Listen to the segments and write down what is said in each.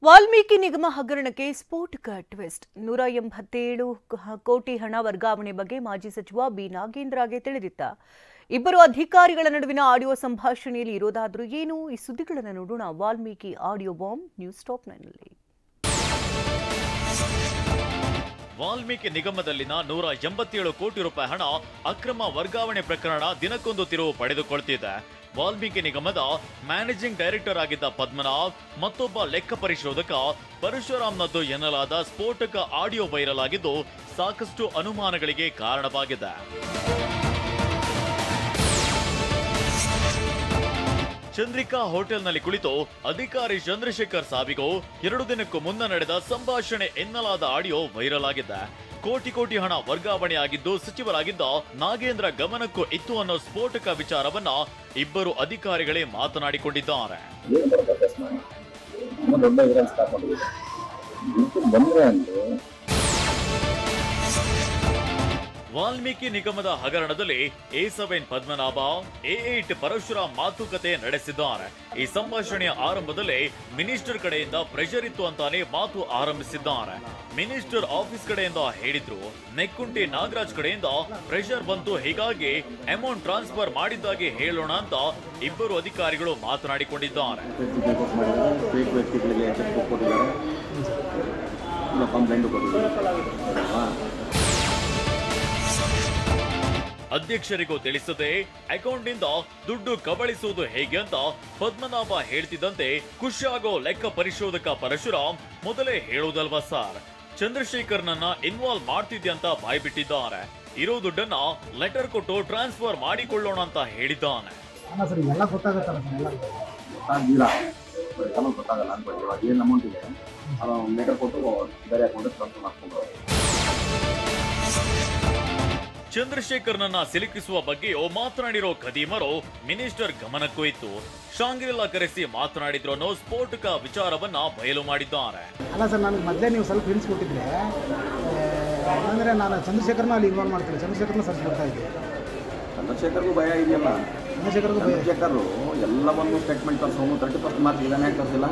ವಾಲ್ಮೀಕಿ ನಿಗಮ ಹಗರಣಕ್ಕೆ ಸ್ಫೋಟಕ ಟ್ವಿಸ್ಟ್ 187 ಕೋಟಿ ಹಣ ವರ್ಗಾವಣೆ ಬಗ್ಗೆ ಮಾಜಿ ಸಚಿವ ಬಿ ನಾಗೇಂದ್ರಗೆ ತಿಳಿದಿತ್ತ. ಇಬ್ಬರು ಅಧಿಕಾರಿಗಳ ನಡುವಿನ ಆಡಿಯೋ ಸಂಭಾಷಣೆಯಲ್ಲಿ ಇರೋದಾದರೂ ಏನು? ಈ ಸುದ್ದಿಗಳನ್ನು ನೋಡೋಣ Valmiki audio bomb news top 9ನಲ್ಲಿ. ವಾಲ್ಮೀಕಿ ನಿಗಮದಲ್ಲಿನ 187 ಕೋಟಿ ರೂಪಾಯಿ ಹಣ ಅಕ್ರಮ ವರ್ಗಾವಣೆ ಪ್ರಕರಣ ದಿನಕ್ಕೊಂದು ತಿರುವು ಪಡೆದುಕೊಳ್ಳುತ್ತಿದೆ. ವಾಲ್ಮೀಕಿ ನಿಗಮದ ಮ್ಯಾನೇಜಿಂಗ್ ಡೈರೆಕ್ಟರ್ ಆಗಿದ್ದ ಪದ್ಮನಾಭ್ ಮತ್ತೊಬ್ಬ ಲೆಕ್ಕ ಪರಿಶೋಧಕ ಪರಶುರಾಮ್ನದ್ದು ಎನ್ನಲಾದ ಸ್ಫೋಟಕ ಆಡಿಯೋ ವೈರಲ್ ಆಗಿದ್ದು ಸಾಕಷ್ಟು ಅನುಮಾನಗಳಿಗೆ ಕಾರಣವಾಗಿದೆ. ಚಂದ್ರಿಕಾ ಹೋಟೆಲ್ನಲ್ಲಿ ಕುಳಿತು ಅಧಿಕಾರಿ ಚಂದ್ರಶೇಖರ್ ಸಾವಿಗೂ 2 ದಿನಕ್ಕೂ ಮುನ್ನ ನಡೆದ ಸಂಭಾಷಣೆ ಎನ್ನಲಾದ ಆಡಿಯೋ ವೈರಲ್ ಆಗಿದೆ. ಕೋಟಿ ಹಣ ವರ್ಗಾವಣೆಯಾಗಿದ್ದು ಸಚಿವರಾಗಿದ್ದ ನಾಗೇಂದ್ರ ಗಮನಕ್ಕೂ ಇತ್ತು ಅನ್ನೋ ಸ್ಫೋಟಕ ವಿಚಾರವನ್ನ ಇಬ್ಬರು ಅಧಿಕಾರಿಗಳೇ ಮಾತನಾಡಿಕೊಂಡಿದ್ದಾರೆ. ವಾಲ್ಮೀಕಿ ನಿಗಮದ ಹಗರಣದಲ್ಲಿ A7 ಪದ್ಮನಾಭ, A8 ಪರಶುರಾಮ್ ಮಾತುಕತೆ ನಡೆಸಿದ್ದಾರೆ. ಈ ಸಂಭಾಷಣೆಯ ಆರಂಭದಲ್ಲೇ ಮಿನಿಸ್ಟರ್ ಕಡೆಯಿಂದ ಪ್ರೆಷರ್ ಇತ್ತು ಅಂತಾನೆ ಮಾತು ಆರಂಭಿಸಿದ್ದಾರೆ. ಮಿನಿಸ್ಟರ್ ಆಫೀಸ್ ಕಡೆಯಿಂದ ಹೇಳಿದ್ರು, ನೆಕ್ಕುಂಟಿ ನಾಗರಾಜ್ ಕಡೆಯಿಂದ ಪ್ರೆಷರ್ ಬಂತು, ಹೀಗಾಗಿ ಅಮೌಂಟ್ ಟ್ರಾನ್ಸ್ಫರ್ ಮಾಡಿದ್ದಾಗೆ ಹೇಳೋಣ ಅಂತ ಇಬ್ಬರು ಅಧಿಕಾರಿಗಳು ಮಾತನಾಡಿಕೊಂಡಿದ್ದಾರೆ. ಅಧ್ಯಕ್ಷರಿಗೂ ತಿಳಿಸದೆ ಅಕೌಂಟ್ನಿಂದ ದುಡ್ಡು ಕಬಳಿಸುವುದು ಹೇಗೆ ಅಂತ ಪದ್ಮನಾಭ ಹೇಳ್ತಿದ್ದಂತೆ ಖುಷಿಯಾಗೋ ಲೆಕ್ಕ ಪರಿಶೋಧಕ ಪರಶುರಾಮ್ ಮೊದಲೇ ಹೇಳುವುದಲ್ವಾ ಸರ್, ಚಂದ್ರಶೇಖರ್ನನ್ನ ಇನ್ವಾಲ್ವ್ ಮಾಡ್ತಿದ್ದೆ ಅಂತ ಬಾಯ್ಬಿಟ್ಟಿದ್ದಾರೆ. ಇರೋ ದುಡ್ಡನ್ನ ಲೆಟರ್ ಕೊಟ್ಟು ಟ್ರಾನ್ಸ್ಫರ್ ಮಾಡಿಕೊಳ್ಳೋಣ ಅಂತ ಹೇಳಿದ್ದಾನೆ. ಚಂದ್ರಶೇಖರ್ನನ್ನ ಸಿಲುಕಿಸುವ ಬಗ್ಗೆಯೂ ಮಾತನಾಡಿರೋ ಖದೀಮರು ಮಿನಿಸ್ಟರ್ ಗಮನಕ್ಕೂ ಇತ್ತು. ಶಾಂಗ್ರಿಲಾ ಕರೆಸಿ ಮಾತನಾಡಿದ್ರು ಅನ್ನೋ ಸ್ಫೋಟಕ ವಿಚಾರವನ್ನ ಬಯಲು ಮಾಡಿದ್ದಾರೆ. ಅಲ್ಲ ಸರ್, ನನಗೆ ಮೊದಲೇ ನೀವು ಸ್ವಲ್ಪ ಹಿಂಟ್ಸ್ ಕೊಟ್ಟಿದ್ರೆ ಅಂದರೆ ನಾನು ಚಂದ್ರಶೇಖರ್ನ ಅಲ್ಲಿ ಇನ್ವಾಲ್ವ್ ಮಾಡ್ತೀನಿ, ಚಂದ್ರಶೇಖರ್ನ ಸರ್ಚ್ ಮಾಡ್ತಾ ಇದ್ದೆ. ಚಂದ್ರಶೇಖರ್ಗೂ ಭಯ ಇದೆಯಲ್ಲ, ಚಂದ್ರಶೇಖರ್ ಎಲ್ಲವನ್ನು ಸ್ಟೇಟ್ಮೆಂಟ್ ತರಿಸೋನು 30% ಮಾರ್ಕ್ಸ್ ಇದನ್ನೇ ತರಿಸಿಲ್ಲ.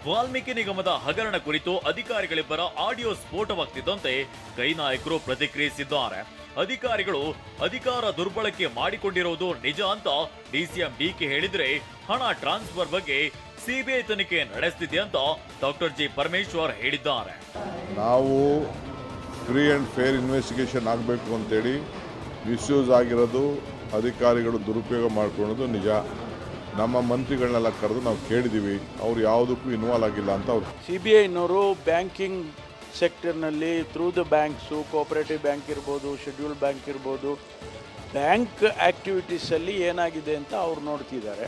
ವಾಲ್ಮೀಕಿ ನಿಗಮದ ಹಗರಣ ಕುರಿತು ಅಧಿಕಾರಿಗಳಿಬ್ಬರ ಆಡಿಯೋ ಸ್ಫೋಟವಾಗ್ತಿದ್ದಂತೆ ಕೈ ನಾಯಕರು ಪ್ರತಿಕ್ರಿಯಿಸಿದ್ದಾರೆ. ಅಧಿಕಾರಿಗಳು ಅಧಿಕಾರ ದುರ್ಬಳಕೆ ಮಾಡಿಕೊಂಡಿರುವುದು ನಿಜ ಅಂತ ಡಿಸಿಎಂ ಡಿಕೆ ಹೇಳಿದ್ರೆ, ಹಣ ಟ್ರಾನ್ಸ್ಫರ್ ಬಗ್ಗೆ ಸಿಬಿಐ ತನಿಖೆ ನಡೆಸ್ತಿದೆ ಅಂತ ಡಾಕ್ಟರ್ ಜಿ ಪರಮೇಶ್ವರ್ ಹೇಳಿದ್ದಾರೆ. ನಾವು ಫ್ರೀ ಅಂಡ್ ಫೇರ್ ಇನ್ವೆಸ್ಟಿಗೇಷನ್ ಆಗಬೇಕು ಅಂತೇಳಿ ಮಿಸ್ಯೂಸ್ ಆಗಿರೋದು, ಅಧಿಕಾರಿಗಳು ದುರುಪಯೋಗ ಮಾಡ್ಕೊಳ್ಳೋದು ನಿಜ. ನಮ್ಮ ಮಂತ್ರಿಗಳನ್ನೆಲ್ಲ ಕರೆದು ನಾವು ಕೇಳಿದ್ದೀವಿ, ಅವ್ರು ಯಾವುದಕ್ಕೂ ಇನ್ವಾಲ್ವ್ ಆಗಿಲ್ಲ ಅಂತ ಅವ್ರು. CBIನವರು ಬ್ಯಾಂಕಿಂಗ್ ಸೆಕ್ಟರ್ನಲ್ಲಿ through the banks, cooperative bank ಇರ್ಬೋದು, ಶೆಡ್ಯೂಲ್ಡ್ ಬ್ಯಾಂಕ್ ಇರ್ಬೋದು, ಬ್ಯಾಂಕ್ ಆಕ್ಟಿವಿಟೀಸಲ್ಲಿ ಏನಾಗಿದೆ ಅಂತ ಅವ್ರು ನೋಡ್ತಿದ್ದಾರೆ.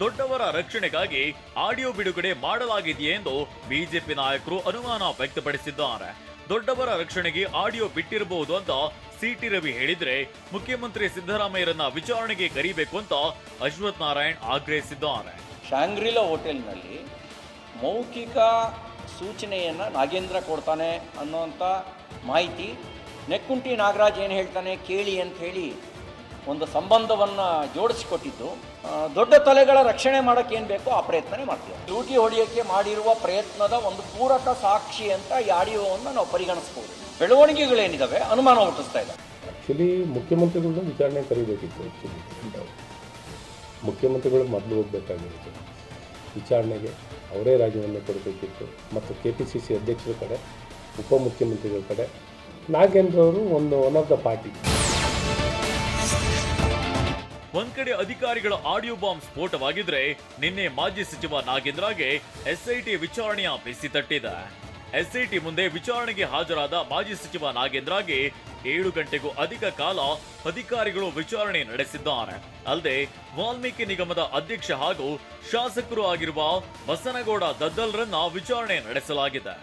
ದೊಡ್ಡವರ ರಕ್ಷಣೆಗಾಗಿ ಆಡಿಯೋ ಬಿಡುಗಡೆ ಮಾಡಲಾಗಿದೆಯೇ ಎಂದು ಬಿಜೆಪಿ ನಾಯಕರು ಅನುಮಾನ ವ್ಯಕ್ತಪಡಿಸಿದ್ದಾರೆ. ದೊಡ್ಡವರ ರಕ್ಷಣೆಗೆ ಆಡಿಯೋ ಬಿಟ್ಟಿರಬಹುದು ಅಂತ ಸಿಟಿ ರವಿ ಹೇಳಿದ್ರೆ, ಮುಖ್ಯಮಂತ್ರಿ ಸಿದ್ದರಾಮಯ್ಯರನ್ನ ವಿಚಾರಣೆಗೆ ಕರೀಬೇಕು ಅಂತ ಅಶ್ವಥ್ ನಾರಾಯಣ್ ಆಗ್ರಹಿಸಿದ್ದಾರೆ. ಶಾಂಗ್ರಿಲಾ ಹೋಟೆಲ್ನಲ್ಲಿ ಮೌಖಿಕ ಸೂಚನೆಯನ್ನು ನಾಗೇಂದ್ರ ಕೊಡ್ತಾನೆ ಅನ್ನೋಂಥ ಮಾಹಿತಿ ನೆಕ್ಕುಂಟಿ ನಾಗರಾಜ್ ಏನು ಹೇಳ್ತಾನೆ ಕೇಳಿ ಅಂತ ಹೇಳಿ ಒಂದು ಸಂಬಂಧವನ್ನು ಜೋಡಿಸಿಕೊಟ್ಟಿದ್ದು, ದೊಡ್ಡ ತಲೆಗಳ ರಕ್ಷಣೆ ಮಾಡೋಕ್ಕೆ ಏನು ಬೇಕೋ ಆ ಪ್ರಯತ್ನನೇ ಮಾಡ್ತೀವಿ. ಡ್ಯೂಟಿ ಹೊಡೆಯೋಕ್ಕೆ ಮಾಡಿರುವ ಪ್ರಯತ್ನದ ಒಂದು ಪೂರಕ ಸಾಕ್ಷಿ ಅಂತ ಈ ಆಡಿಯೋವನ್ನು ನಾವು ಪರಿಗಣಿಸ್ಬೋದು. ಬೆಳವಣಿಗೆಗಳೇನಿದ್ದಾವೆ ಅನುಮಾನ ಹುಟ್ಟಿಸ್ತಾ ಇದೆ. ಆ್ಯಕ್ಚುಲಿ ಮುಖ್ಯಮಂತ್ರಿಗಳನ್ನ ವಿಚಾರಣೆ ಕರೀಬೇಕಿತ್ತು. ಮುಖ್ಯಮಂತ್ರಿಗಳು ಮೊದಲು ಹೋಗಬೇಕಾಗಿತ್ತು ವಿಚಾರಣೆಗೆ, ಅವರೇ ರಾಜೀನಾಮೆ ಕೊಡಬೇಕಿತ್ತು. ಮತ್ತು KPCC ಅಧ್ಯಕ್ಷರ ಕಡೆ, ಉಪಮುಖ್ಯಮಂತ್ರಿಗಳ ಕಡೆ ನಾಗೇಂದ್ರ ಅವರು ಒನ್ ಆಫ್ ದ ಪಾರ್ಟಿ. ಒಂದ್ ಕಡೆ ಅಧಿಕಾರಿಗಳ ಆಡಿಯೋ ಬಾಂಬ್ ಸ್ಫೋಟವಾಗಿದ್ರೆ, ನಿನ್ನೆ ಮಾಜಿ ಸಚಿವ ನಾಗೇಂದ್ರಗೆ SIT ವಿಚಾರಣೆಯ ಬಿಸಿ ತಟ್ಟಿದೆ. SIT ಮುಂದೆ ವಿಚಾರಣೆಗೆ ಹಾಜರಾದ ಮಾಜಿ ಸಚಿವ ನಾಗೇಂದ್ರಗೆ 7 ಗಂಟೆಗೂ ಅಧಿಕ ಕಾಲ ಅಧಿಕಾರಿಗಳು ವಿಚಾರಣೆ ನಡೆಸಿದ್ದಾರೆ. ಅಲ್ಲದೆ ವಾಲ್ಮೀಕಿ ನಿಗಮದ ಅಧ್ಯಕ್ಷ ಹಾಗೂ ಶಾಸಕರು ಆಗಿರುವ ಬಸನಗೌಡ ದದ್ದಲ್ರನ್ನ ವಿಚಾರಣೆ ನಡೆಸಲಾಗಿದೆ.